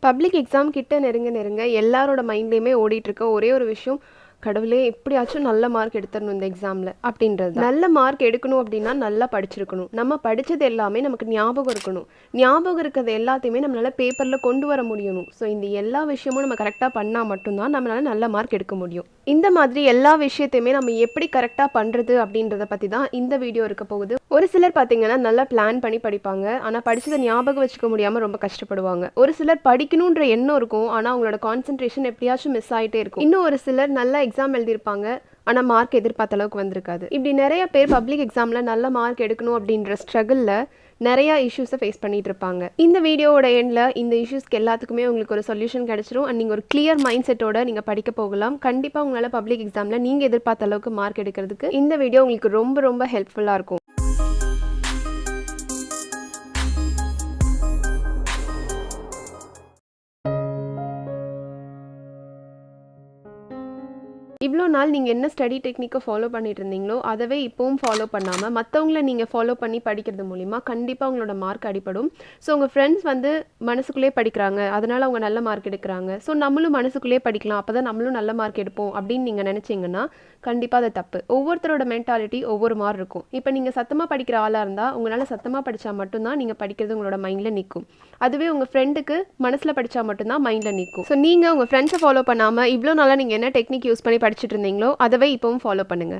Public exam கிட்ட நெருங்க எல்லாரோட மைண்ட்லேயுமே ஓடிட்டு இருக்க ஒரே ஒரு விஷயம், கடவுளே எப்படியாச்சும் நல்ல மார்க் எடுத்துடணும் இந்த எக்ஸாமில் அப்படின்றது. நல்ல மார்க் எடுக்கணும் அப்படின்னா நல்லா படிச்சிருக்கணும். நம்ம படித்தது எல்லாமே நமக்கு ஞாபகம் இருக்கணும். ஞாபகம் இருக்கிறது எல்லாத்தையுமே நம்மளால் பேப்பரில் கொண்டு வர முடியணும். ஸோ இந்த எல்லா விஷயமும் நம்ம கரெக்டாக பண்ணால் மட்டும்தான் நம்மளால் நல்ல மார்க் எடுக்க முடியும். இந்த மாதிரி எல்லா விஷயத்தையுமே நம்ம எப்படி கரெக்டாக பண்ணுறது அப்படின்றத பற்றி தான் இந்த வீடியோ இருக்க போகுது. ஒரு சிலர் பார்த்தீங்கன்னா நல்லா பிளான் பண்ணி படிப்பாங்க, ஆனால் படித்ததை ஞாபகம் வச்சுக்க முடியாமல் ரொம்ப கஷ்டப்படுவாங்க. ஒரு சிலர் படிக்கணுன்ற எண்ணம் இருக்கும், ஆனால் அவங்களோட கான்சன்ட்ரேஷன் எப்படியாச்சும் மிஸ் ஆகிட்டே இருக்கும். இன்னும் ஒரு சிலர் நல்லா எக்ஸாம் எழுதியிருப்பாங்க, ஆனால் மார்க் எதிர்பார்த்த அளவுக்கு வந்திருக்காது. இப்படி நிறைய பேர் பப்ளிக் எக்ஸாமில் நல்ல மார்க் எடுக்கணும் அப்படின்ற ஸ்ட்ரகிளில் நிறையா இஷ்யூஸை ஃபேஸ் பண்ணிட்டு இருப்பாங்க. இந்த வீடியோவோட எண்டில் இந்த இஷ்யூஸ்க்கு எல்லாத்துக்குமே உங்களுக்கு ஒரு சொல்யூஷன் கிடைச்சிரும். அண்ட் நீங்கள் ஒரு கிளியர் மைண்ட் செட்டோட நீங்கள் படிக்க போகலாம். கண்டிப்பாக உங்களால் பப்ளிக் எக்ஸாமில் நீங்கள் எதிர்பார்த்த அளவுக்கு மார்க் எடுக்கிறதுக்கு இந்த வீடியோ உங்களுக்கு ரொம்ப ஹெல்ப்ஃபுல்லாக இருக்கும். இவ்வளோ நாள் நீங்கள் என்ன ஸ்டடி டெக்னிக்கை ஃபாலோ பண்ணிட்டு இருந்தீங்களோ அதவே இப்போவும் ஃபாலோ பண்ணாமல் மற்றவங்கள நீங்கள் ஃபாலோ பண்ணி படிக்கிறது மூலிமா கண்டிப்பாக உங்களோட மார்க் அடிப்படும். ஸோ உங்கள் ஃப்ரெண்ட்ஸ் வந்து மனசுக்குள்ளே படிக்கிறாங்க, அதனால் அவங்க நல்ல மார்க் எடுக்கிறாங்க, ஸோ நம்மளும் மனசுக்குள்ளே படிக்கலாம், அப்போ தான் நம்மளும் நல்ல மார்க் எடுப்போம் அப்படின்னு நீங்கள் நினச்சிங்கன்னா கண்டிப்பாக அது தப்பு. ஒவ்வொருத்தரோட மென்டாலிட்டி ஒவ்வொரு மாதிரி இருக்கும். இப்போ நீங்கள் சத்தமாக படிக்கிற ஆளாக இருந்தால் உங்களால் சத்தமாக படித்தா மட்டும்தான் நீங்கள் படிக்கிறது உங்களோட மைண்டில் நிற்கும். அதுவே உங்கள் ஃப்ரெண்டுக்கு மனசில் படித்தா மட்டும்தான் மைண்டில் நிற்கும். ஸோ நீங்கள் உங்கள் ஃப்ரெண்ட்ஸை ஃபாலோ பண்ணாமல் இவ்வளோ நாளாக நீங்கள் என்ன டெக்னிக் யூஸ் பண்ணி படிச்சுட்டு இருந்தீங்களோ அதவே இப்பவும் ஃபாலோ பண்ணுங்க.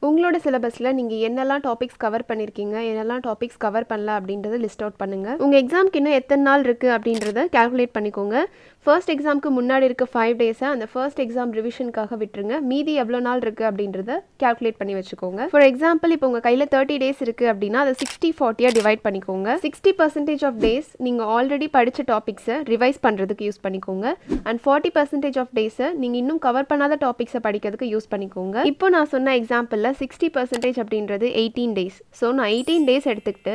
உங்களோட சிலபஸில் நீங்கள் என்னெல்லாம் டாபிக்ஸ் கவர் பண்ணியிருக்கீங்க, என்னெல்லாம் டாபிக்ஸ் கவர் பண்ணல அப்படின்றத லிஸ்ட் அவுட் பண்ணுங்கள். உங்கள் எக்ஸாமுக்கு இன்னும் எத்தனை நாள் இருக்குது அப்படின்றத கால்குலேட் பண்ணிக்கோங்க. ஃபர்ஸ்ட் எக்ஸாமுக்கு முன்னாடி இருக்க 5 டேஸை அந்த ஃபர்ஸ்ட் எக்ஸாம் ரிவிஷனுக்காக விட்டுருங்க. மீதி எவ்வளோ நாள் இருக்குது அப்படின்றத கால்குலேட் பண்ணி வச்சுக்கோங்க. ஃபார் எக்ஸாம்பிள் இப்போ உங்கள் கையில் 30 டேஸ் இருக்குது அப்படின்னா அதை 60-40 டிவைட் பண்ணிக்கோங்க. 60% ஆஃப் டேஸ் நீங்கள் ஆல்ரெடி படித்த டாபிக்ஸை ரிவைஸ் பண்ணுறதுக்கு யூஸ் பண்ணிக்கோங்க. அண்ட் 40% ஆஃப் டேஸை நீங்கள் இன்னும் கவர் பண்ணாத டாபிக்ஸை படிக்கிறதுக்கு யூஸ் பண்ணிக்கோங்க. இப்போ நான் சொன்ன எக்ஸாம்பிளில் 60% அப்படின்றது 18 டேஸ். ஸோ நான் 18 டேஸ் எடுத்துக்கிட்டு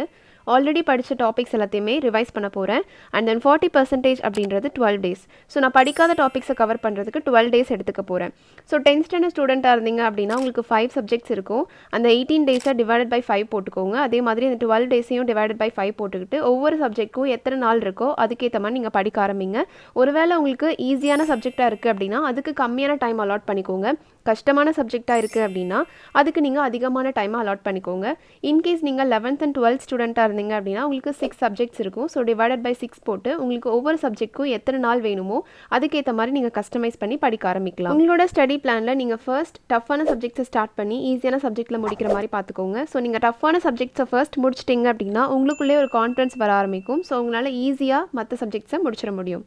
ஆல்ரெடி படித்த டாபிக்ஸ் எல்லாத்தையுமே ரிவைஸ் பண்ண போகிறேன். அண்ட் தென் 40% அப்படின்றது 12 டேஸ். ஸோ நான் படிக்காத டாபிக்ஸை கவர் பண்ணுறதுக்கு 12 டேஸ் எடுத்துக்க போகிறேன். ஸோ 10th ஸ்டாண்டர்ட் ஸ்டூடெண்ட்டாக இருந்தீங்க அப்படின்னா உங்களுக்கு 5 சப்ஜெக்ட்ஸ் இருக்கும். அந்த 18 டேஸை டிவைடட் பை 5 போட்டுக்கோங்க. அதே மாதிரி அந்த 12 டேஸையும் டிவைடட் பை 5 போட்டுக்கிட்டு ஒவ்வொரு சப்ஜெக்ட்க்கும் எத்தனை நாள் இருக்கோ அதுக்கேற்ற மாதிரி நீங்கள் படிக்க ஆரம்பிங்க. ஒருவேளை உங்களுக்கு ஈஸியான சப்ஜெக்டாக இருக்குது அப்படின்னா அதுக்கு கம்மியான டைம் அலாட் பண்ணிக்கோங்க. கஷ்டமான சப்ஜெக்டாக இருக்குது அப்படின்னா அதுக்கு நீங்கள் அதிகமான டைமை அலாட் பண்ணிக்கோங்க. இன்கேஸ் நீங்கள் 11th and 12th ஸ்டூடெண்ட்டாக இருந்தீங்க அப்படின்னா உங்களுக்கு 6 சப்ஜெக்ட்ஸ் இருக்கும். ஸோ டிவைடட் பை 6 போட்டு உங்களுக்கு ஒவ்வொரு சப்ஜெக்ட்க்கும் எத்தனை நாள் வேணுமோ அதுக்கேற்ற மாதிரி நீங்கள் கஸ்டமைஸ் பண்ணி படிக்க ஆரம்பிக்கலாம். உங்களோட ஸ்டடி பிளானில் நீங்கள் ஃபர்ஸ்ட் டஃப்பான சப்ஜெக்ட்ஸை ஸ்டார்ட் பண்ணி ஈஸியான சப்ஜெக்ட்டில் முடிக்கிற மாதிரி பார்த்துக்கோங்க. ஸோ நீங்கள் டஃப்பான சப்ஜெக்ட்ஸை ஃபர்ஸ்ட் முடிச்சிட்டிங்க அப்படின்னா உங்களுக்குள்ளே ஒரு கான்ஃபிடன்ஸ் வர ஆரம்பிக்கும். ஸோ உங்களால் ஈஸியாக மற்ற சப்ஜெக்ட்ஸை முடிச்சிட முடியும்.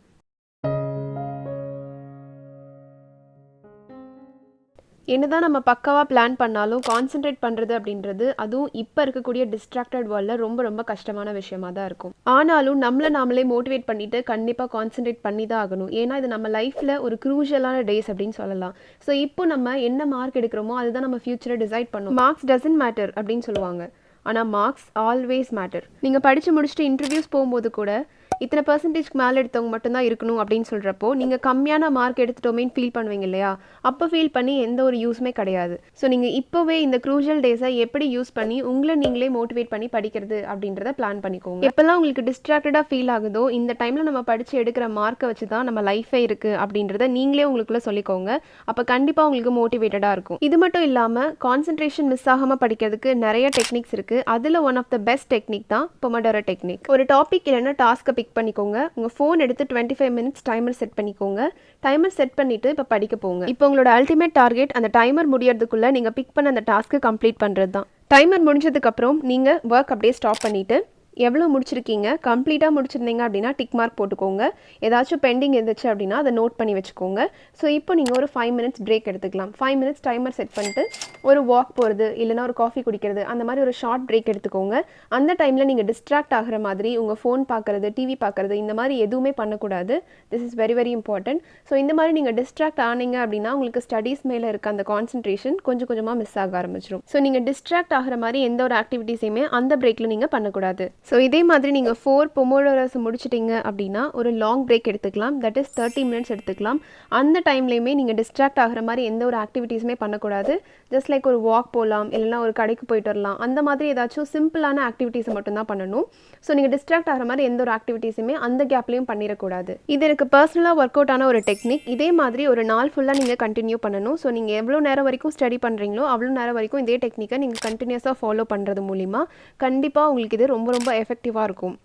என்னதான் நம்ம பக்காவாக பிளான் பண்ணாலும் கான்சென்ட்ரேட் பண்ணுறது அப்படின்றது அதுவும் இப்போ இருக்கக்கூடிய டிஸ்ட்ராக்டட் வேர்ல்டில் ரொம்ப கஷ்டமான விஷயமாக தான் இருக்கும். ஆனாலும் நம்மளை நாமளே மோட்டிவேட் பண்ணிவிட்டு கண்டிப்பாக கான்சென்ட்ரேட் பண்ணி தான் ஆகணும். ஏன்னா இது நம்ம லைஃப்பில் ஒரு க்ரூஷியலான டேஸ் அப்படின்னு சொல்லலாம். ஸோ இப்போ நம்ம என்ன மார்க் எடுக்கிறோமோ அதுதான் நம்ம ஃபியூச்சரை டிசைட் பண்ணும். மார்க்ஸ் டசன்ட் மேட்டர் அப்படின்னு சொல்லுவாங்க, ஆனால் மார்க்ஸ் ஆல்வேஸ் மேட்டர். நீங்கள் படித்து முடிச்சுட்டு இன்டர்வியூஸ் போகும்போது கூட இத்தனை பர்சன்டேஜ்க்கு மேலே எடுத்தவங்க மட்டும்தான் இருக்கணும் அப்படின்னு சொல்கிறப்போ நீங்கள் கம்மியான மார்க் எடுத்துட்டோமேன்னு ஃபீல் பண்ணுவீங்க இல்லையா? அப்போ ஃபீல் பண்ணி எந்த ஒரு யூஸுமே கிடையாது. ஸோ நீங்கள் இப்போவே இந்த க்ரூஷியல் டேஸை எப்படி யூஸ் பண்ணி உங்களை நீங்களே மோட்டிவேட் பண்ணி படிக்கிறது அப்படின்றத பிளான் பண்ணிக்கோங்க. எப்போல்லாம் உங்களுக்கு டிஸ்ட்ராக்டடாக ஃபீல் ஆகுதோ இந்த டைமில் நம்ம படித்து எடுக்கிற மார்க்கை வச்சு தான் நம்ம லைஃபே இருக்குது அப்படின்றத நீங்களே உங்களுக்குள்ளே சொல்லிக்கோங்க. அப்போ கண்டிப்பாக உங்களுக்கு மோட்டிவேட்டடாக இருக்கும். இது மட்டும் இல்லாமல் கான்சன்ட்ரேஷன் மிஸ் ஆகாமல் படிக்கிறதுக்கு நிறைய டெக்னிக்ஸ் இருக்குது. அதில் one of the best technique தான் பொமோடோரோ டெக்னிக். ஒரு டாபிக் இல்லைன்னா டாஸ்க்கை பிக் பண்ணிக்கோங்க. உங்கள் ஃபோன் எடுத்து 25 மினிட்ஸ் டைமர் செட் பண்ணிக்கோங்க. டைமர் செட் பண்ணிவிட்டு இப்போ படிக்க போங்க. இப்போ உங்களோட அல்டிமேட் டார்கெட் அந்த டைமர் முடியறதுக்குள்ளே நீங்கள் பிக் பண்ண அந்த டாஸ்க்கு கம்ப்ளீட் பண்ணுறது தான். டைமர் முடிஞ்சதுக்கப்புறம் நீங்கள் ஒர்க் அப்படியே ஸ்டாப் பண்ணிவிட்டு எவ்வளோ முடிச்சிருக்கீங்க, கம்ப்ளீட்டாக முடிச்சிருந்தீங்க அப்படின்னா டிக் மார்க் போட்டுக்கோங்க. ஏதாச்சும் பெண்டிங் இருந்துச்சு அப்படின்னா அதை நோட் பண்ணி வச்சுக்கோங்க. ஸோ இப்போ நீங்கள் ஒரு 5 மினிட்ஸ் பிரேக் எடுத்துக்கலாம். 5 மினிட்ஸ் டைமர் செட் பண்ணிட்டு ஒரு வாக் போகிறது இல்லைனா ஒரு காஃபி குடிக்கிறது அந்த மாதிரி ஒரு ஷார்ட் பிரேக் எடுத்துக்கோங்க. அந்த டைமில் நீங்கள் டிஸ்ட்ராக்ட் ஆகிற மாதிரி உங்கள் ஃபோன் பார்க்குறது, டிவி பார்க்குறது இந்த மாதிரி எதுவுமே பண்ணக்கூடாது. This is very important. So இந்த மாதிரி நீங்கள் டிஸ்ட்ராக்ட் ஆனீங்க அப்படின்னா உங்களுக்கு ஸ்டடீஸ் மேலே இருக்க அந்த கான்சன்ட்ரேஷன் கொஞ்சமாக மிஸ் ஆக ஆரம்பிச்சிடும். ஸோ நீங்கள் டிஸ்ட்ராக்ட் ஆகிற மாதிரி எந்த ஒரு ஆக்டிவிட்டீஸையுமே அந்த பிரேக்கில் நீங்கள் பண்ணக்கூடாது. ஸோ இதே மாதிரி நீங்கள் 4 பொமோடோரோஸ் முடிச்சிட்டிங்க அப்படின்னா ஒரு லாங் பிரேக் எடுத்துக்கலாம். தட் இஸ் 30 மினிட்ஸ் எடுத்துக்கலாம். அந்த டைம்லேயுமே நீங்கள் டிஸ்ட்ராக்ட் ஆகிற மாதிரி எந்த ஒரு ஆக்டிவிட்டீஸுமே பண்ணக்கூடாது. ஜஸ்ட் லைக் ஒரு வாக் போகலாம், இல்லைனா ஒரு கடைக்கு போயிட்டு வரலாம். அந்த மாதிரி ஏதாச்சும் சிம்பிளான ஆக்டிவிட்டீஸை மட்டும்தான் பண்ணணும். ஸோ நீங்கள் டிஸ்ட்ராக்ட் ஆகிற மாதிரி எந்த ஒரு ஆக்டிவிட்டீஸுமே அந்த கேப்லேயும் பண்ணிடக்கூடாது. இது எனக்கு பர்சனலாக ஒர்க் அவுட் ஆன ஒரு டெக்னிக். இதே மாதிரி ஒரு நாள் ஃபுல்லாக நீங்கள் கண்டினியூ பண்ணணும். ஸோ நீங்கள் எவ்வளோ நேரம் வரைக்கும் ஸ்டடி பண்ணுறீங்களோ அவ்வளோ நேரம் வரைக்கும் இதே டெக்னிக்கை நீங்கள் கண்டினியூஸாக ஃபாலோ பண்ணுறது மூலிமா கண்டிப்பாக உங்களுக்கு இது ரொம்ப ரொம்ப எஃபெக்டிவாக இருக்கும்.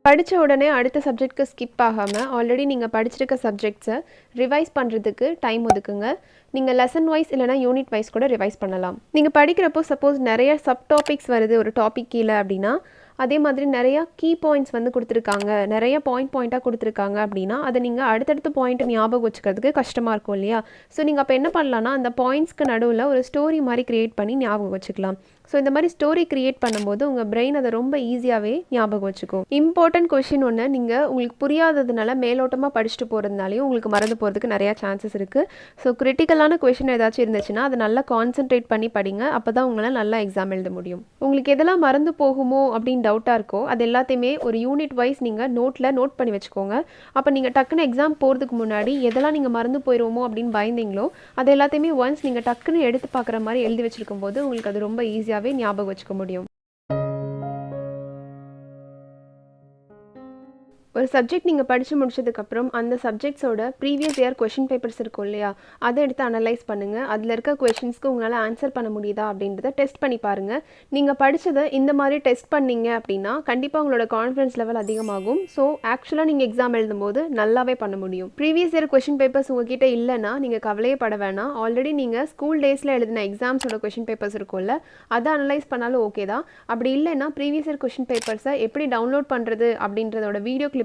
படித்த உடனே அடுத்த சப்ஜெக்ட்க்கு ஸ்கிப் ஆகாமல் ஆல்ரெடி நீங்கள் படிச்சிருக்க சப்ஜெக்ட்ஸை ரிவைஸ் பண்ணுறதுக்கு டைம் ஒதுக்குங்க. நீங்கள் லெசன் வைஸ் இல்லைனா யூனிட் வைஸ் கூட ரிவைஸ் பண்ணலாம். நீங்கள் படிக்கிறப்போ சப்போஸ் நிறைய சப் டாபிக்ஸ் வருது ஒரு டாபிக் கீழே அப்படின்னா, அதே மாதிரி நிறையா கீ பாயிண்ட்ஸ் வந்து கொடுத்துருக்காங்க, நிறைய பாயிண்ட்டாக கொடுத்துருக்காங்க அப்படின்னா அதை நீங்கள் அடுத்தடுத்த பாயிண்ட்டை ஞாபகம் வச்சுக்கிறதுக்கு கஷ்டமாக இருக்கும் இல்லையா? ஸோ நீங்கள் அப்போ என்ன பண்ணலான்னா அந்த பாயிண்ட்ஸ்க்கு நடுவில் ஒரு ஸ்டோரி மாதிரி க்ரியேட் பண்ணி ஞாபகம் வச்சுக்கலாம். ஸோ இந்த மாதிரி ஸ்டோரி க்ரியேட் பண்ணும்போது உங்கள் பிரெயின் அதை ரொம்ப ஈஸியாகவே ஞாபகம் வச்சுக்கும். இம்பார்ட்டன்ட் கொஷின் ஒன்று நீங்கள் உங்களுக்கு புரியாததுனால மேலோட்டமாக படிச்சுட்டு போகிறதுனாலையும் உங்களுக்கு மறந்து போகிறதுக்கு நிறையா சான்சஸ் இருக்குது. ஸோ கிரிட்டிக்கலான கொஷின் ஏதாச்சும் இருந்துச்சுன்னா அதை நல்லா கான்சென்ட்ரேட் பண்ணி படிங்க. அப்போ தான் உங்களால் நல்லா எக்ஸாம் எழுத முடியும். உங்களுக்கு எதெல்லாம் மறந்து போகுமோ அப்படின்னு டவுட்டாக இருக்கோ அது எல்லாத்தையுமே ஒரு யூனிட் வைஸ் நீங்கள் நோட் பண்ணி வச்சுக்கோங்க. அப்போ நீங்கள் டக்குன்னு எக்ஸாம் போகிறதுக்கு முன்னாடி எதெல்லாம் நீங்கள் மறந்து போயிடுவோமோ அப்படின்னு பயந்தீங்களோ அது எல்லாத்தையுமே ஒன்ஸ் நீங்கள் டக்குன்னு எடுத்து பார்க்குற மாதிரி எழுதி வச்சுருக்கும் போது உங்களுக்கு அது ரொம்ப ஈஸியாக ஞாபகம் வச்சுக்க முடியும். ஒரு சப்ஜெக்ட் நீங்கள் படித்து முடிச்சதுக்கப்புறம் அந்த சப்ஜெக்ட்ஸோட ப்ரீவியஸ் இயர் கொஷின் பேப்பர்ஸ் இருக்கும் இல்லையா, அதை எடுத்து அனலைஸ் பண்ணுங்கள். அதில் இருக்க கொஷின்ஸ்க்கு உங்களால் ஆன்சர் பண்ண முடியுதா அப்படின்றத டெஸ்ட் பண்ணி பாருங்கள். நீங்கள் படித்ததை இந்த மாதிரி டெஸ்ட் பண்ணிங்க அப்படின்னா கண்டிப்பாக உங்களோட கான்ஃபிடன்ஸ் லெவல் அதிகமாகும். ஸோ ஆக்சுவலாக நீங்கள் எக்ஸாம் எழுதும்போது நல்லாவே பண்ண முடியும். ப்ரீவியஸ் இயர் கொஷின் பேப்பர்ஸ் உங்ககிட்ட இல்லைன்னா நீங்கள் கவலையே பட வேணாம். ஆல்ரெடி நீங்கள் ஸ்கூல் டேஸில் எழுதின எக்ஸாம்ஸோட கொஷின் பேப்பர்ஸ் இருக்கும்ல, அதை அனலைஸ் பண்ணாலும் ஓகே தான். அப்படி இல்லைன்னா ப்ரீவியஸ் இயர் கொஷின் பேப்பர்ஸை எப்படி டவுன்லோட் பண்ணுறது அப்படின்றதோட வீடியோ கிளிப்பையும்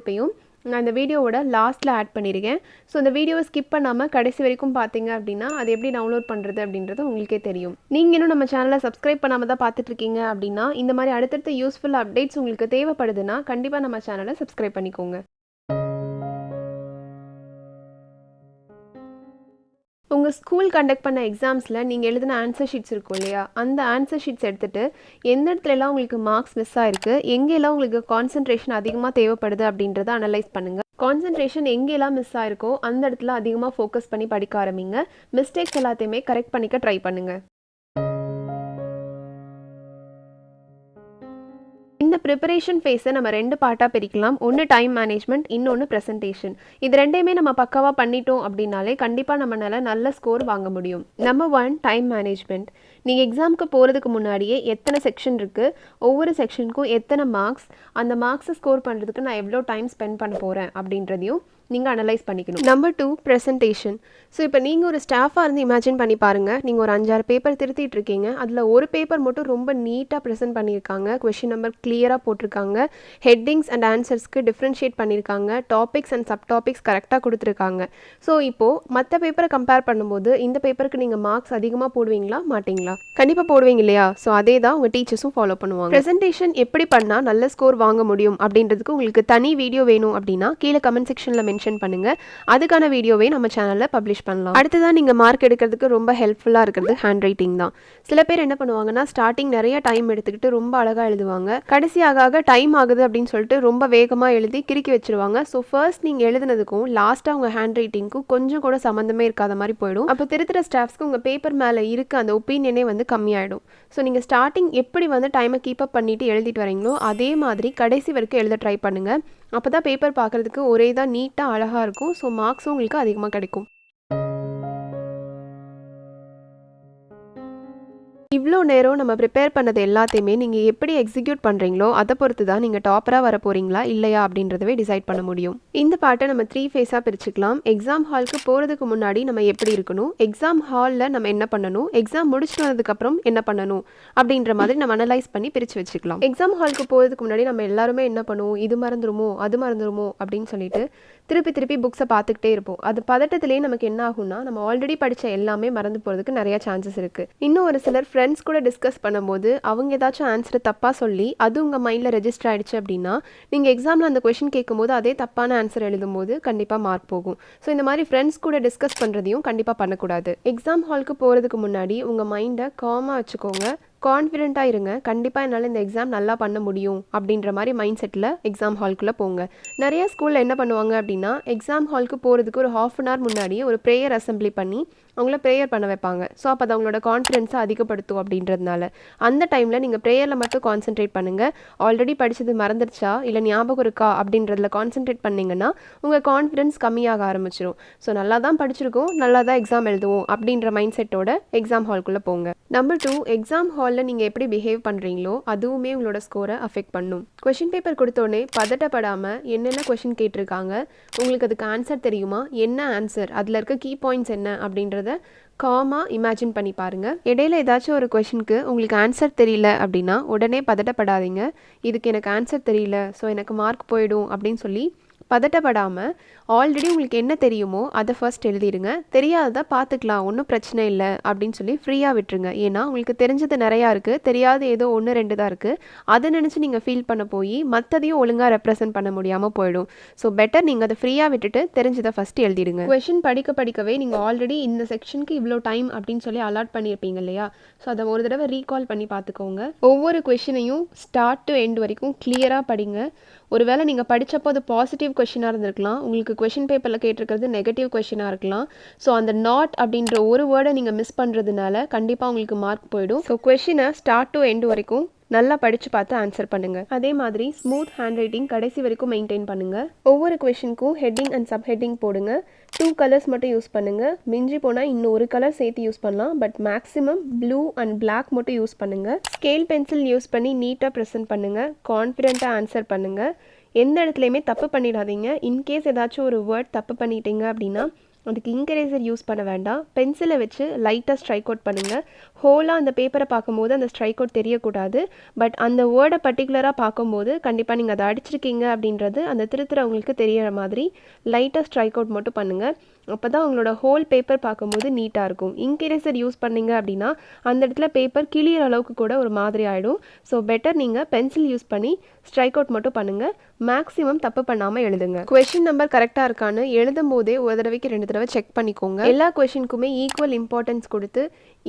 நான் இந்த வீடியோவோட லாஸ்ட்டில் ஆட் பண்ணியிருக்கேன். ஸோ இந்த வீடியோவை ஸ்கிப் பண்ணாமல் கடைசி வரைக்கும் பார்த்தீங்க அப்படின்னா அது எப்படி டவுன்லோட் பண்ணுறது அப்படின்றது உங்களுக்கே தெரியும். நீங்கள் இன்னும் நம்ம சேனலை சப்ஸ்கிரைப் பண்ணாமல் தான் பார்த்துட்ருக்கீங்க அப்படின்னா இந்த மாதிரி அடுத்தடுத்த யூஸ்ஃபுல் அப்டேட்ஸ் உங்களுக்கு தேவைப்படுதுன்னா கண்டிப்பாக நம்ம சேனலை சப்ஸ்கிரைப் பண்ணிக்கோங்க. உங்கள் ஸ்கூல் கண்டக்ட் பண்ண எக்ஸாம்ஸில் நீங்கள் எழுதின ஆன்சர் ஷீட்ஸ் இருக்கும் இல்லையா, அந்த ஆன்சர் ஷீட்ஸ் எடுத்துகிட்டு எந்த இடத்துலலாம் உங்களுக்கு மார்க்ஸ் மிஸ் ஆகிருக்கு, எங்கெல்லாம் உங்களுக்கு கான்சன்ட்ரேஷன் அதிகமாக தேவைப்படுது அப்படின்றத அனலைஸ் பண்ணுங்கள். கான்சன்ட்ரேஷன் எங்கெல்லாம் மிஸ் ஆகிருக்கோ அந்த இடத்துல அதிகமாக ஃபோக்கஸ் பண்ணி படிக்க ஆரம்பிங்க. மிஸ்டேக்ஸ் எல்லாத்தையுமே கரெக்ட் பண்ணிக்க ட்ரை பண்ணுங்கள். இந்த ப்ரிப்பரேஷன் ஃபேஸை நம்ம 2 பார்ட்டாக பிரிக்கலாம். ஒன்று டைம் மேனேஜ்மெண்ட், இன்னொன்று ப்ரெசன்டேஷன். இது ரெண்டையுமே நம்ம பக்காவாக பண்ணிட்டோம் அப்படின்னாலே கண்டிப்பாக நம்மளால் நல்ல ஸ்கோர் வாங்க முடியும். Number 1 time management. நீங்கள் எக்ஸாமுக்கு போகிறதுக்கு முன்னாடியே எத்தனை செக்ஷன் இருக்குது, ஒவ்வொரு செக்ஷனுக்கும் எத்தனை மார்க்ஸ், அந்த மார்க்ஸை ஸ்கோர் பண்ணுறதுக்கு நான் எவ்வளோ டைம் ஸ்பெண்ட் பண்ண போகிறேன் அப்படின்றதையும் நீங்கள் அனலைஸ் பண்ணிக்கணும். Number 2 presentation. ஸோ இப்போ நீங்கள் ஒரு ஸ்டாஃபாக இருந்து இமேஜின் பண்ணி பாருங்கள். நீங்கள் ஒரு 5-6 பேப்பர் திருத்திட்டு இருக்கீங்க. அதில் ஒரு பேப்பர் மட்டும் ரொம்ப நீட்டாக ப்ரெசென்ட் பண்ணியிருக்காங்க. கொஷின் நம்பர் கிளியராக போட்டிருக்காங்க. ஹெட்டிங்ஸ் அண்ட் ஆன்சர்ஸ்க்கு டிஃப்ரென்ஷியேட் பண்ணியிருக்காங்க. டாபிக்ஸ் அண்ட் சப் டாபிக்ஸ் கரெக்டாக கொடுத்துருக்காங்க. ஸோ இப்போது மற்ற பேப்பரை கம்பேர் பண்ணும்போது இந்த பேப்பருக்கு நீங்கள் மார்க்ஸ் அதிகமாக போடுவீங்களா மாட்டிங்களா? கண்டிப்பாக போடுவீங்க இல்லையா? ஸோ அதே தான் உங்கள் டீச்சர்ஸும் ஃபாலோ பண்ணுவாங்க. ப்ரெசன்டேஷன் எப்படி பண்ணால் நல்ல ஸ்கோர் வாங்க முடியும் அப்படின்றதுக்கு உங்களுக்கு தனி வீடியோ வேணும் அப்படின்னா கீழே கமெண்ட் செக்ஷனில் மென்ஷன் பண்ணுங்க. அதுக்கான வீடியோவை நம்ம சேனல்ல பப்ளிஷ் பண்ணலாம். அடுத்ததான் நீங்க மார்க் எடுக்கிறதுக்கு ரொம்ப ஹெல்ப்ஃபுல்லா இருக்கிறது ஹேண்ட் ரைட்டிங் தான். சில பேர் என்ன பண்ணுவாங்கன்னா ஸ்டார்டிங் நிறைய டைம் எடுத்துக்கிட்டு ரொம்ப அழகா எழுதுவாங்க. கடைசியாக டைம் ஆகுது அப்படின்னு சொல்லிட்டு ரொம்ப வேகமா எழுதி கிறுக்கி வச்சிருவாங்க. ஸோ ஃபர்ஸ்ட் நீங்க எழுதுனதுக்கும் லாஸ்டா உங்க ஹேண்ட் ரைட்டிங்க்கும் கொஞ்சம் கூட சம்பந்தமே இருக்காத மாதிரி போயிடும். அப்போ திருத்துற ஸ்டாஃப்ஸ்க்கு உங்க பேப்பர் மேல இருக்க அந்த ஒப்பீனியனே வந்து கம்மியாயிடும். ஸோ நீங்க ஸ்டார்டிங் எப்படி வந்து டைமை கீப் அப் பண்ணிட்டு எழுதிட்டு வரீங்களோ அதே மாதிரி கடைசி வரைக்கும் எழுத ட்ரை பண்ணுங்க. அப்போ தான் பேப்பர் பார்க்குறதுக்கு ஒரே தான் நீட்டாக அழகாக இருக்கும். ஸோ மார்க்ஸும் உங்களுக்கு அதிகமாக கிடைக்கும். இவ்வளோ நேரம் நம்ம ப்ரிப்பேர் பண்ணது எல்லாத்தையுமே நீங்கள் எப்படி எக்ஸிக்யூட் பண்ணுறீங்களோ அதை பொறுத்து தான் நீங்கள் டாப்பராக வர போகிறீங்களா இல்லையா அப்படின்றதவே டிசைட் பண்ண முடியும். இந்த பாட்டை நம்ம 3 ஃபேஸாக பிரிச்சுக்கலாம். எக்ஸாம் ஹாலுக்கு போகிறதுக்கு முன்னாடி நம்ம எப்படி இருக்கணும், எக்ஸாம் ஹாலில் நம்ம என்ன பண்ணணும், எக்ஸாம் முடிச்சுட்டு வந்ததுக்கப்புறம் என்ன பண்ணணும் அப்படின்ற மாதிரி நம்ம அனலைஸ் பண்ணி பிரித்து வச்சுக்கலாம். எக்ஸாம் ஹாலுக்கு போகிறதுக்கு முன்னாடி நம்ம எல்லாருமே என்ன பண்ணுவோம், இது மறந்துருமோ அது மறந்துருமோ அப்படின்னு சொல்லிட்டு திருப்பி புக்ஸை பார்த்துக்கிட்டே இருப்போம். அது பதட்டத்திலேயே நமக்கு என்ன ஆகும்னா நம்ம ஆல்ரெடி படித்த எல்லாமே மறந்து போகிறதுக்கு நிறைய சான்சஸ் இருக்குது. இன்னும் ஒரு சிலர் ஃப்ரெண்ட்ஸ் கூட டிஸ்கஸ் பண்ணும்போது அவங்க ஏதாச்சும் ஆன்சரை தப்பாக சொல்லி அது உங்கள் மைண்டில் ரெஜிஸ்டர் ஆகிடுச்சு அப்படின்னா நீங்கள் எக்ஸாமில் அந்த கொஷின் கேட்கும்போது அதே தப்பான ஆன்சர் எழுதும்போது கண்டிப்பாக மார்க் போகும். ஸோ இந்த மாதிரி ஃப்ரெண்ட்ஸ் கூட டிஸ்கஸ் பண்ணுறதையும் கண்டிப்பாக பண்ணக்கூடாது. எக்ஸாம் ஹாலுக்கு போகிறதுக்கு முன்னாடி உங்கள் மைண்டை காமாக வச்சுக்கோங்க. கான்ஃபிடென்ட்டாக இருங்க, கண்டிப்பாக என்னால் இந்த எக்ஸாம் நல்லா பண்ண முடியும் அப்படின்ற மாதிரி மைண்ட் செட்டில் எக்ஸாம் ஹால்குள்ளே போங்க. நிறைய ஸ்கூலில் என்ன பண்ணுவாங்க அப்படின்னா, எக்ஸாம் ஹாலுக்கு போகிறதுக்கு ஒரு 1/2 அன் ஹவர் முன்னாடி ஒரு ப்ரேயர் அசம்பிளி பண்ணி அவங்கள ப்ரேயர் பண்ண வைப்பாங்க. ஸோ அப்போ அது அவங்களோட கான்ஃபிடென்ஸை அதிகப்படுத்தும் அப்படின்றதுனால அந்த டைமில் நீங்கள் ப்ரேயரில் மட்டும் கான்சென்ட்ரேட் பண்ணுங்கள். ஆல்ரெடி படித்தது மறந்துடுச்சா இல்லை ஞாபகம் இருக்கா அப்படின்றதுல கான்சென்ட்ரேட் பண்ணிங்கன்னா உங்கள் கான்ஃபிடென்ஸ் கம்மியாக ஆரம்பிச்சிடும். ஸோ நல்லா தான் படிச்சிருக்கோம், நல்லா தான் எக்ஸாம் எழுதுவோம் அப்படின்ற மைண்ட் செட்டோட எக்ஸாம் ஹால்குள்ளே போங்க. நம்பர் 2, எக்ஸாம் ஹாலில் நீங்கள் எப்படி பிஹேவ் பண்ணுறீங்களோ அதுவுமே உங்களோட ஸ்கோரை அஃபெக்ட் பண்ணும். கொஷின் பேப்பர் கொடுத்தோடனே பதட்டப்படாமல் என்னென்ன கொஷின் கேட்டிருக்காங்க, உங்களுக்கு அதுக்கு ஆன்சர் தெரியுமா, என்ன ஆன்சர், அதில் இருக்க கீ பாயிண்ட்ஸ் என்ன அப்படின்றத காமாக இமேஜின் பண்ணி பாருங்கள். இடையில ஏதாச்சும் ஒரு கொஷினுக்கு உங்களுக்கு ஆன்சர் தெரியல அப்படின்னா உடனே பதட்டப்படாதீங்க. இதுக்கு எனக்கு ஆன்சர் தெரியல, ஸோ எனக்கு மார்க் போயிடும் அப்படின்னு சொல்லி பதட்டப்படாமல் ஆல்ரெடி உங்களுக்கு என்ன தெரியுமோ அதை ஃபர்ஸ்ட் எழுதிடுங்க. தெரியாததை பார்த்துக்கலாம், ஒன்றும் பிரச்சனை இல்லை அப்படின்னு சொல்லி ஃப்ரீயாக விட்டுருங்க. ஏன்னா உங்களுக்கு தெரிஞ்சது நிறையா இருக்குது, தெரியாது ஏதோ 1-2 தான் இருக்குது. அதை நினச்சி நீங்கள் ஃபீல் பண்ண போய் மற்றதையும் ஒழுங்காக ரெப்ரசென்ட் பண்ண முடியாமல் போயிடும். ஸோ பெட்டர் நீங்கள் அதை ஃப்ரீயாக விட்டுட்டு தெரிஞ்சதை ஃபஸ்ட்டு எழுதிடுங்க. கொஷின் படிக்கவே நீங்கள் ஆல்ரெடி இந்த செக்ஷனுக்கு இவ்வளோ டைம் அப்படின்னு சொல்லி அலாட் பண்ணியிருப்பீங்க இல்லையா? ஸோ அதை ஒரு தடவை ரீகால் பண்ணி பார்த்துக்கோங்க. ஒவ்வொரு கொஷினையும் ஸ்டார்ட் டு எண்ட் வரைக்கும் கிளியராக படிங்க. ஒருவேளை நீங்கள் படித்தப்போ அது பாசிட்டிவ் கொஷினாக இருந்திருக்கலாம், உங்களுக்கு கொஷின் பேப்பரில் கேட்டிருக்கிறது நெகட்டிவ் கொஷினாக இருக்கலாம். ஸோ அந்த நாட் அப்படின்ற ஒரு வேர்டை நீங்கள் மிஸ் பண்ணுறதுனால கண்டிப்பாக உங்களுக்கு மார்க் போயிடும். ஸோ கொஷினை ஸ்டார்ட் டு எண்ட் வரைக்கும் நல்லா படித்து பார்த்து ஆன்சர் பண்ணுங்கள். அதே மாதிரி ஸ்மூத் ஹேண்ட் ரைட்டிங் கடைசி வரைக்கும் மெயின்டைன் பண்ணுங்கள். ஒவ்வொரு கொஷினுக்கும் ஹெட்டிங் அண்ட் சப் ஹெட்டிங் போடுங்க. 2 கலர்ஸ் மட்டும் யூஸ் பண்ணுங்கள். மிஞ்சி போனால் இன்னும் ஒரு கலர் சேர்த்து யூஸ் பண்ணலாம், but maximum blue and black மட்டும் யூஸ் பண்ணுங்கள். ஸ்கேல் பென்சில் யூஸ் பண்ணி நீட்டாக ப்ரெசென்ட் பண்ணுங்கள். கான்ஃபிடென்ட்டாக ஆன்சர் பண்ணுங்கள். எந்த இடத்துலையுமே தப்பு பண்ணிடாதீங்க. இன்கேஸ் ஏதாச்சும் ஒரு வேர்ட் தப்பு பண்ணிட்டீங்க அப்படின்னா அதுக்கு இங்க் எரேசர் யூஸ் பண்ண வேண்டாம். பென்சிலை வச்சு லைட்டாக ஸ்ட்ரைக் அவுட் பண்ணுங்கள். ஹோலாக அந்த பேப்பரை பார்க்கும்போது அந்த ஸ்ட்ரைக் அவுட் தெரியக்கூடாது. பட் அந்த வேர்டை பர்டிகுலராக பார்க்கும்போது கண்டிப்பாக நீங்கள் அதை அடிச்சிருக்கீங்க அப்படின்றது அந்த திருத்துறவங்களுக்கு தெரியற மாதிரி லைட்டாக ஸ்ட்ரைக் அவுட் மட்டும் பண்ணுங்கள். அப்போ தான் உங்களோட ஹோல் பேப்பர் பார்க்கும்போது நீட்டாக இருக்கும். இங்க் எரேசர் யூஸ் பண்ணிங்க அப்படின்னா அந்த இடத்துல பேப்பர் கிளியர் அளவுக்கு கூட ஒரு மாதிரி ஆகிடும். ஸோ பெட்டர் நீங்கள் பென்சில் யூஸ் பண்ணி ஸ்ட்ரைக் அவுட் மட்டும் பண்ணுங்கள். மேக்ஸிமம் தப்பு பண்ணாமல் எழுதுங்க. கொஷின் நம்பர் கரெக்டாக இருக்கான்னு எழுதும் போதே ஒரு தடவைக்கு 2 தடவை செக் பண்ணிக்கோங்க. எல்லா கொஷினுக்குமே ஈக்குவல் இம்பார்ட்டன்ஸ் கொடுத்து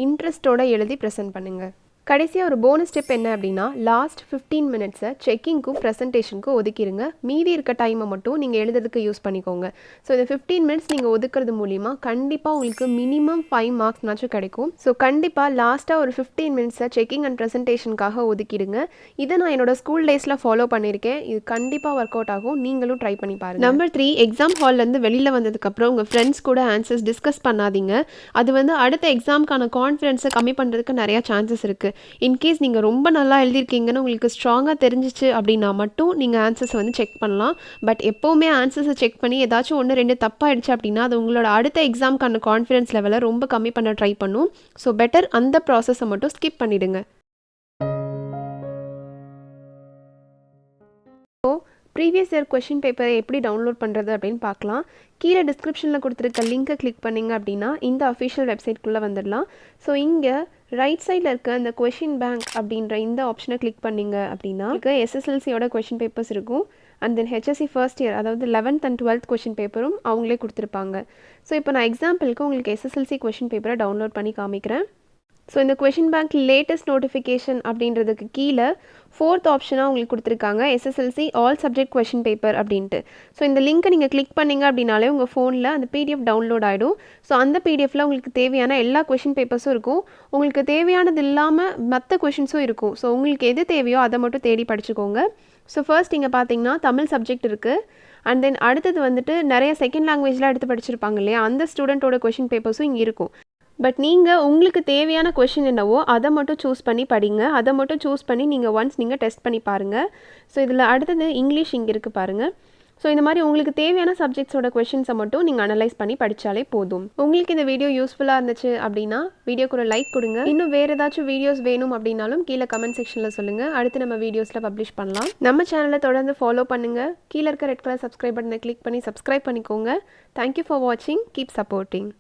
இன்ட்ரெஸ்ட்டோட எழுதி ப்ரெசென்ட் பண்ணுங்கள். கடைசியாக ஒரு போனஸ் ஸ்டெப் என்ன அப்படின்னா, லாஸ்ட் 15 மினிட்ஸை செக்கிங்க்கும் ப்ரெசன்டேஷனுக்கும் ஒதுக்கிடுங்க. மீதி இருக்க டைமை மட்டும் நீங்கள் எழுதுறதுக்கு யூஸ் பண்ணிக்கோங்க. ஸோ இந்த 15 மினிட்ஸ் நீங்கள் ஒதுக்குறது மூலிமா கண்டிப்பாக உங்களுக்கு மினிமம் 5 மார்க்ஸ்னாச்சும் கிடைக்கும். ஸோ கண்டிப்பாக லாஸ்ட்டாக ஒரு 15 மினிட்ஸை செக்கிங் அண்ட் ப்ரெசன்டேஷனுக்காக ஒதுக்கிடுங்க. இதை நான் என்னோட ஸ்கூல் டேஸில் ஃபாலோ பண்ணியிருக்கேன். இது கண்டிப்பாக ஒர்க் அவுட் ஆகும். நீங்களும் ட்ரை பண்ணி பாருங்கள். நம்பர் 3, எக்ஸாம் ஹால்லேருந்து வெளியில் வந்ததுக்கப்புறம் உங்கள் ஃப்ரெண்ட்ஸ் கூட ஆன்சர்ஸ் டிஸ்கஸ் பண்ணாதீங்க. அது அடுத்த எக்ஸாமுக்கான கான்ஃபிடன்ஸை கம்மி பண்ணுறதுக்கு நிறையா சான்சஸ் இருக்குது. இன்கேஸ் நீங்கள் ரொம்ப நல்லா எழுதியிருக்கீங்கன்னு உங்களுக்கு ஸ்ட்ராங்காக தெரிஞ்சிச்சு அப்படின்னா மட்டும் நீங்கள் ஆன்சர்ஸை செக் பண்ணலாம். பட் எப்போவுமே ஆன்சர்ஸை செக் பண்ணி ஏதாச்சும் 1-2 தப்பாகிடுச்சு அப்படின்னா அது உங்களோட அடுத்த எக்ஸாமுக்கான கான்ஃபிடன்ஸ் லெவலை ரொம்ப கம்மி பண்ண ட்ரை பண்ணும். ஸோ பெட்டர் அந்த ப்ராசஸை மட்டும் ஸ்கிப் பண்ணிவிடுங்க. ப்ரீவியஸ் இயர் கொஷின் பேப்பரை எப்படி டவுன்லோட் பண்ணுறது அப்படின்னு பார்க்கலாம். கீழே டிஸ்கிரிப்ஷனில் கொடுத்துருக்க லிங்கை கிளிக் பண்ணிங்க அப்படின்னா இந்த அஃபிஷியல் வெப்சைட்குள்ளே வந்துடலாம். ஸோ இங்கே ரைட் சைடில் இருக்க அந்த கொஷின் பேங்க் அப்படின்ற இந்த ஆப்ஷனை கிளிக் பண்ணிங்க அப்படின்னா எஸ்எஸ்எல்சியோட கொஷின் பேப்பர்ஸ் இருக்கும். And then HSC first year அதாவது 11th and 12th கொஷின் பேப்பரும் அவங்களே கொடுத்துருப்பாங்க. ஸோ இப்போ நான் எக்ஸாம்பிளுக்கு உங்களுக்கு SSLC கொஷின் பேப்பரை டவுன்லோட் பண்ணி காமிக்கிறேன். ஸோ இந்த கொஷின் பேங்க் லேட்டஸ்ட் நோட்டிஃபிகேஷன் அப்படின்றதுக்கு கீழே 4th ஆப்ஷனாக உங்களுக்கு கொடுத்துருக்காங்க SSLC all subject question paper அப்படின்ட்டு. ஸோ இந்த லிங்க்கை நீங்கள் கிளிக் பண்ணிங்க அப்படின்னாலே உங்கள் ஃபோனில் அந்த PDF டவுன்லோட் ஆகிடும். ஸோ அந்த PDFல உங்களுக்கு தேவையான எல்லா கொஷின் பேப்பர்ஸும் இருக்கும். உங்களுக்கு தேவையானது இல்லாமல் மற்ற கொஷின்ஸும் இருக்கும். ஸோ உங்களுக்கு எது தேவையோ அதை மட்டும் தேடி படிச்சுக்கோங்க. ஸோ ஃபர்ஸ்ட் இங்கே பார்த்தீங்கன்னா தமிழ் சப்ஜெக்ட் இருக்குது. அண்ட் தென் அடுத்தது நிறைய செகண்ட் லாங்குவேஜ்லாம் எடுத்து படிச்சிருப்பாங்க இல்லையா, அந்த ஸ்டூடெண்ட்டோட கொஷின் பேப்பர்ஸும் இங்கே இருக்கும். பட் நீங்கள் உங்களுக்கு தேவையான கொஷின் என்னவோ அதை மட்டும் சூஸ் பண்ணி படிங்க. அதை மட்டும் சூஸ் பண்ணி நீங்கள் டெஸ்ட் பண்ணி பாருங்கள். ஸோ இதில் அடுத்தது இங்கிலீஷ் இங்கே இருக்குது பாருங்கள். ஸோ இந்த மாதிரி உங்களுக்கு தேவையான சப்ஜெக்ட்ஸோட கொஷின்ஸை மட்டும் நீங்கள் அனலைஸ் பண்ணி படித்தாலே போதும். உங்களுக்கு இந்த வீடியோ யூஸ்ஃபுல்லாக இருந்துச்சு அப்படின்னா வீடியோக்கு ஒரு லைக் கொடுங்க. இன்னும் வேறு ஏதாச்சும் வீடியோஸ் வேணும் அப்படின்னாலும் கீழே கமெண்ட் செக்ஷனில் சொல்லுங்கள். அடுத்து நம்ம வீடியோஸில் பப்ளிஷ் பண்ணலாம். நம்ம சேனலை தொடர்ந்து ஃபாலோ பண்ணுங்கள். கீழே இருக்க ரெட் கலர் சப்ஸ்கிரைப் பட்டனை கிளிக் பண்ணி சப்ஸ்கிரைப் பண்ணிக்கோங்க. தேங்க்யூ ஃபார் வாட்சிங். Keep supporting.